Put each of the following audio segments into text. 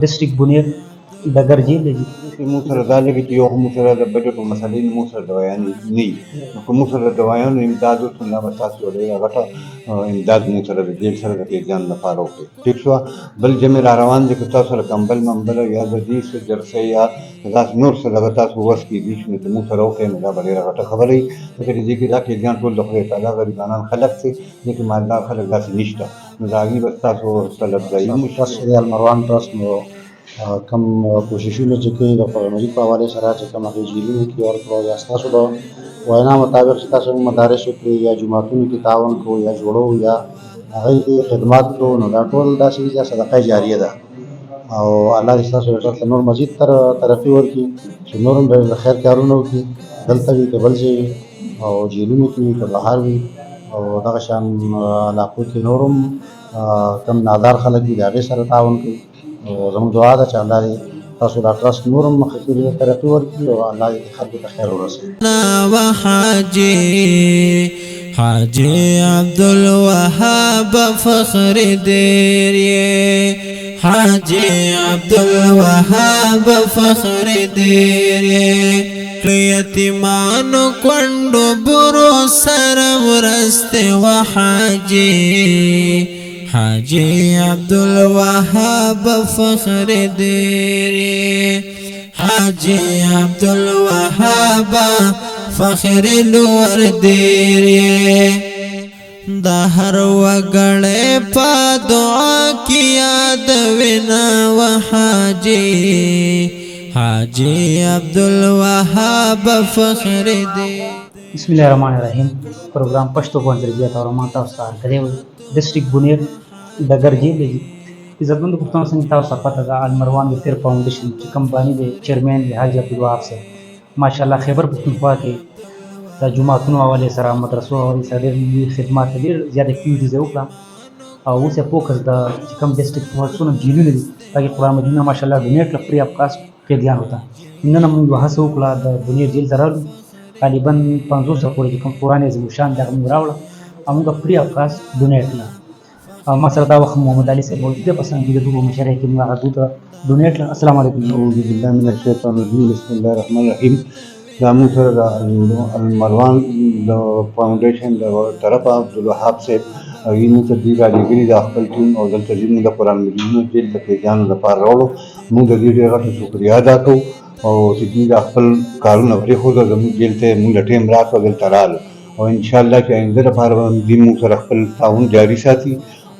डिस्ट्रिक्ट बुनेर डगर जेल دی موږ سره دا لګي چې یو خو موږ سره د بجټ او مسلې موږ سره د بیانې نه وي. نو که موږ سره د بیانو امداد وشو نو به تاسو ډېره غټه امداد موږ سره د جیل سره د پیزان لپاره وکړي. ټیک شوه. بل جمع را روان دي که تاسو سره کمبل ممبل یا د دې څه جرسۍ یا داسې نور څه دغه تاسو وس کېدي شي نو که موږ سره وکړئ نو دا به ډېره غټه خبره وي. ځکه چې دې کې دا پیزان ټول د خدای تعالی غریبانان خلک دي، دې کې مالدار خلک داسې نشته. نو د هغې به ستاسو طلب ځایي وشي. د المروان ټرسټ نو کم کوششونه چې کوي د قرآن مجید په حوالې سره چې کوم هغې جیلونو کې ورکړو یا ستاسو د وینا مطابق چې تاسو مدارس وکړئ یا جوماتونو کې تعاون کوو یا جوړو یا هغې کې خدمات کوو، نو دا ټول داسې دي چې صدقه جاریه ده. او الله دې ستاسو ته نور مزید ترقي ورکړي چې نور هم د خیر کارونه وکړي، دلته وي که بل ځای وي او جیلونو کې وي که بهر وي او دغه شان علاقو کې نور هم کم نادار خلک دي د هغې سره تعاون کوي. او زموږ دعا ده چې الله دې تاسو دا ټرسټ نور هم مخکې ترقي ورکړي او الله دې خلکو ته خیر ورسوي. حاجی عبدالوهاب فخر دیر حاجی عبدالوهاب فخر دیر یتیمانو کونډو برو سره ورسته وحاجی حاجی عبدالوهاب فخر دیر حاجی عبدالوهاب فخر لور دیر دا هر وګړی په دعا کې یادوینا وحاجی حاجی عبدالوهاب فخر دیر. بسم الله الرحمن الرحیم. پروګرام پښتو باندې ریاض او ما تاسو ته غوړې ډیسټریکټ بونیر ډګر جیل دی. عزتمند پښتون څنګه تاسو پته ده المروان ویلفیر فاونډیشن چې کمپانی دی چیرمن دی حاجی عبدالوهاب صاحب ماشاءالله خیبر پښتونخوا کې د جمعتونو حوالې سره مدرسو حوالې سره ډېر خدمات ډېر زیات اکټیویټیز یې وکړه او اوس یې فوکس د چې کوم ډسټرکټ څونه جیلونه دي هغې قرآن مجید نه ماشاءالله ډونیټ کړه فري آف کاسټ قیدیان ته. نن موږ یوه هڅه وکړه د بونیر جیل ته راغلو غالبا 500 پورې چې کوم قرآن عظیم الشان دی هغه موږ راوړه او موږ فري آف کاسټ ډونیټ کړه. ما سره دا وخت محمد علي صاحب موجود دی په څنګ د دوه مشرۍ کې موږ هغه دوی ته ډونیټ کړه. السلام علیکم. اعوذ بالله من الشیطان الرجیم. بسم الله الرحمن الرحیم. دا موږ سره د المروان د فاونډیشن د طرفه عبدالوهاب صاحب هغې موږ ته دوی رالیږلي د خپل ټیم او دلته چې موږ د قرآن مجیدونو جیل ته قیدیانو لپاره راوړو. موږ د دې ډېره غټه شکریه ادا کوو او چې دوی دا خپل کارونه پرېښوده زموږ جیل ته موږ له ټیم راکړه دلته راغلو او انشاءالله چې آینده لپاره به دوی موږ سره خپل تعاون جاري ساتي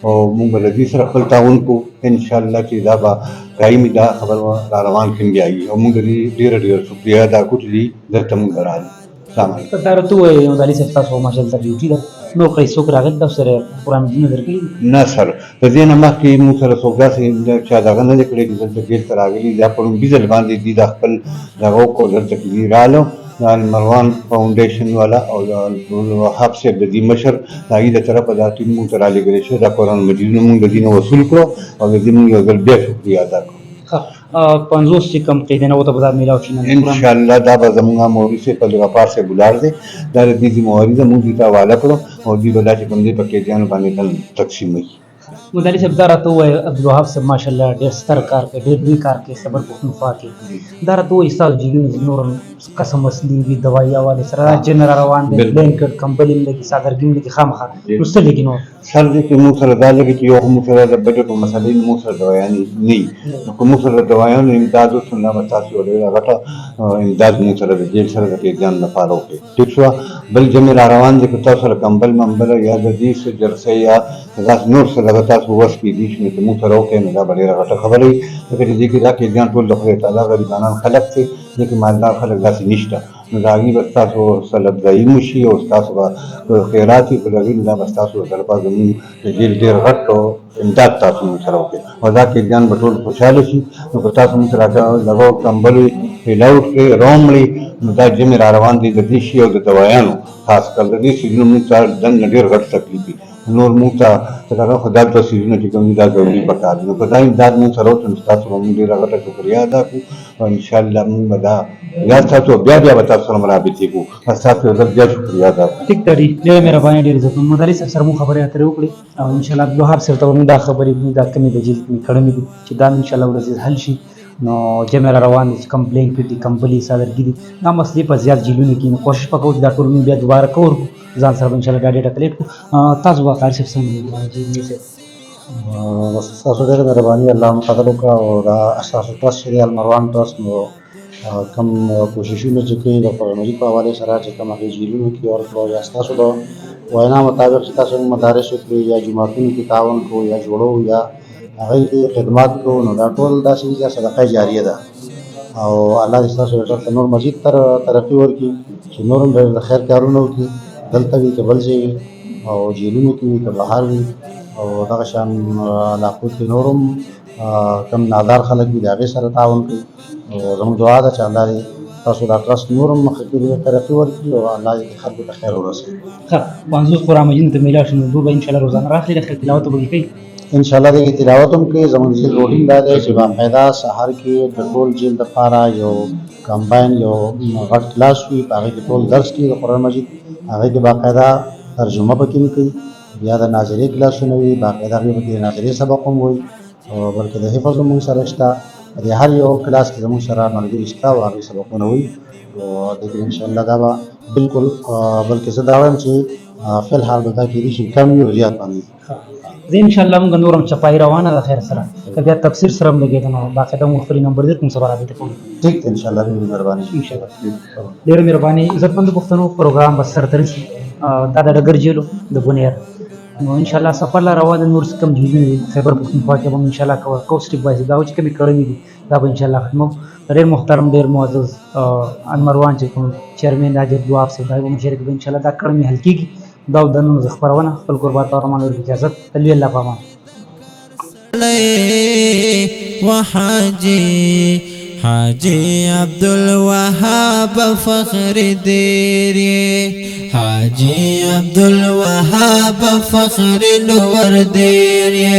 او موږ به له دوی سره خپل تعاون کوو انشاءالله چې دا به دایمي دا خبر را روان کړي بیایي او موږ دې ډېره شکریه ادا کوو چې دوی دلته موږ راغلي. السلام علیکم. دا راته ووایي محمد علي صاحب تاسو ماشاءالله ډیوټي ده نو که څوک راغلی تاسو سره قرآن مجیدونه درکړي؟ نه سر د دې نه مخکې موږ سره څوک داسې چا دغه نه دی کړی چې دلته جیل ته راغلي دا په لومړي ځل باندې دوی دا خپل دغه وکړو دلته کې دوی راغلو د المروان فاونډیشن والا او د عبدالوهاب صاحب د دې مشر د هغې د طرفه دا ټیم موږ ته رالېږلی شوی دا قرآن مجیدونه موږ د دې نه وصول کړو او د دې موږ یو ځل بیا شکریه ادا کړو. 50 چې کوم قیدیان وته به دا میلاو شي انشاءالله دا به زموږ مولوي صاحب عبدالغفار صاحب ولاړ دی دا د دې ذمواري ده موږ دوی ته حواله کړو او دوی به دا چې کوم دی په قیدیانو باندې تل تقسیموي. محمد علي صاحب دا راته ووایي عبدالوهاب صاحب ماشاءالله ډېر ستر کار کوي ډېر لوی کار کوي خیبر پښتونخوا کې. دا راته ووایي ستاسو جیلونه نور قسم وسلې وي دوایي حوالې سره جن را روان دی بلینکټ کمبل هم لګي څادرګي هم لګي خامخا نو څه لګي نور سر دې کې موږ سره دا لګي چې یو خو موږ سره د بجټ او مسلې موږ سره دوایانې نه وي. نو که موږ سره د دوایانو امداد وشو نو به تاسو ډېره غټه امداد موږ سره د جیل سره د قیدیانو لپاره وکړي. ټیک شوه. بل جمع را روان دي که تاسو سره کمبل ممبل یا د دې څه جرسۍ یا داسې نور څه دغه تاسو وس کېدي شي نو که موږ سره وکړئ نو دا به ډېره غټه خبره وي. ځکه چې دې کې دا قیدیان ټول د خدای تعالی غریبانان خلک دي، دې کې مالدار خلک داسې نشته. نو د هغې به ستاسو سلب ځایي وشي او ستاسو به خیرات وي په د هغې نه دا به ستاسو طرفه زموږ د جیل ډېر غټ امداد تاسو موږ سره وکړئ او دا قیدیان به ټول خوشحاله شي. نو که تاسو موږ سره دغه کمبل وي پیلاوټ کړئ روم وړئ نو دا جمع را روان دي د دې شي او د دوایانو خاص کر د دې سیزونو موږ ته دننه ډېر غټ تکلیف وي نور موږ ته دغه خدای ته سيزونه چې کوم دا ضروري پکار دي نو په دا امداد موږ سره وته تاسو باندې ډیره غټه شکریا ادا کوو او ان شاء الله موږ به دا یا تاسو بیا به تاسو سره مرابطې کوو تاسو ته بیا شکریا ادا کوو ټیک دی ډېره مهرباني ډېر عزت مدرس صاحب سره مو خبرې اترې وکړې او ان شاء الله عبدالوهاب صاحب ته موږ دا خبرې دا کمی د جلد می کړمې دي چې دا ان شاء الله ورځ حل شي نو جمع را روان دي کمپلین کړي کمپلي صادرګي دي دا مسلې په زیات جیلونه کې نو کوشش وکړو چې دا ټول موږ بیا دوباره کوو ځان سره ان شاء الله دا ډیټا کلیکټ کړو تاسو به قاری صاحب څنګه جی تاسو ډېره مهرباني الله مقدر وکړه او دا اساسي ټرست چې المروان ټرست نو کم کوششونه چې کوي د قرآن مجید په حواله سره چې کوم هغه جیلونو کې ورکړو یا تاسو د وینا مطابق چې تاسو مدارس کې یا جماعتونو کې تعاون کوو یا جوړو یا هغه خدمات کوو نو دا ټول داسې صدقه جاریه ده او الله دې تاسو ته نور مزید ترقی ورکړي چې نور هم د خیر کارونه وکړي دلته وي که بل ځای او جیلونو کې وي که بهر وي او دغه شان علاقو کې نور هم کم نادار خلک وي د هغې سره تعاون کوي او زموږ دعا ده چې الله دې تاسو دا ټرست نور هم مخکې ترقي ورکړي او الله دې خلکو ته خیر ورسوي ښه 50 قرآن مجید ته میلاو شي نو دوی به ان شاء الله روزانه راخلي د تلاوت به کوي ان شاء الله دې تلاوت هم کوي زموږ د روټین دا دی چې باقاعده سحر کې د ټول جیل دپاره یو کمباین یو غټ کلاس وي په هغې کې ټول درس کوي د قرآن مجید هغې کې باقاعده ترجمه پکې نه کوي بیا د ناظرې کلاسونه وي باقاعده هغې پکې د ناظرې سبق هم وایي او بلکې د حفظ هم موږ سره شته د هر یو کلاس کې زموږ سره ملګري شته او هغې سبقونه وایي او دې کې انشاءالله دا به بالکل بلکې زه دا وایم چې فی الحال به دا کېدای شي کم وي او زیات باندې زه ان شاء الله موږ نور هم چپای روانه ده خیر سره که بیا تفسیر سره هم لګېږم نو باقاعده مو خپل نمبر دې کوم سره رابطه کوم ټیک ان شاء الله دې مهرباني ان شاء الله ډېره مهرباني عزتمند پښتنو پروګرام به سره ترسي دا د ډګر جیلو د بونیر نو ان شاء الله سفر لا روان نور څه کم جیلونه خیبر پښتونخوا کې هم ان شاء الله کو سټیپ وایز دا چې کمی کړی دي دا به ان شاء الله ختمو ډېر محترم ډېر معزز انمروان چې کوم چیرمن راجر دواب صاحب دا به مشرک به ان شاء الله دا کړم حل کیږي دا د نن خبرونه خپل قربات او رحمان ورکړي اجازه تلوي الله پامان وحاجي حاجي عبد الوهاب فخر ديري حاجي عبد الوهاب فخر لور ديري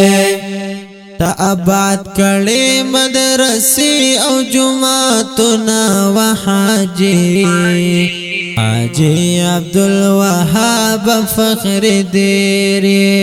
تابعت کړي مدرسې او جمعتنا وحاجي حاجي عبد الوهاب فخر ديري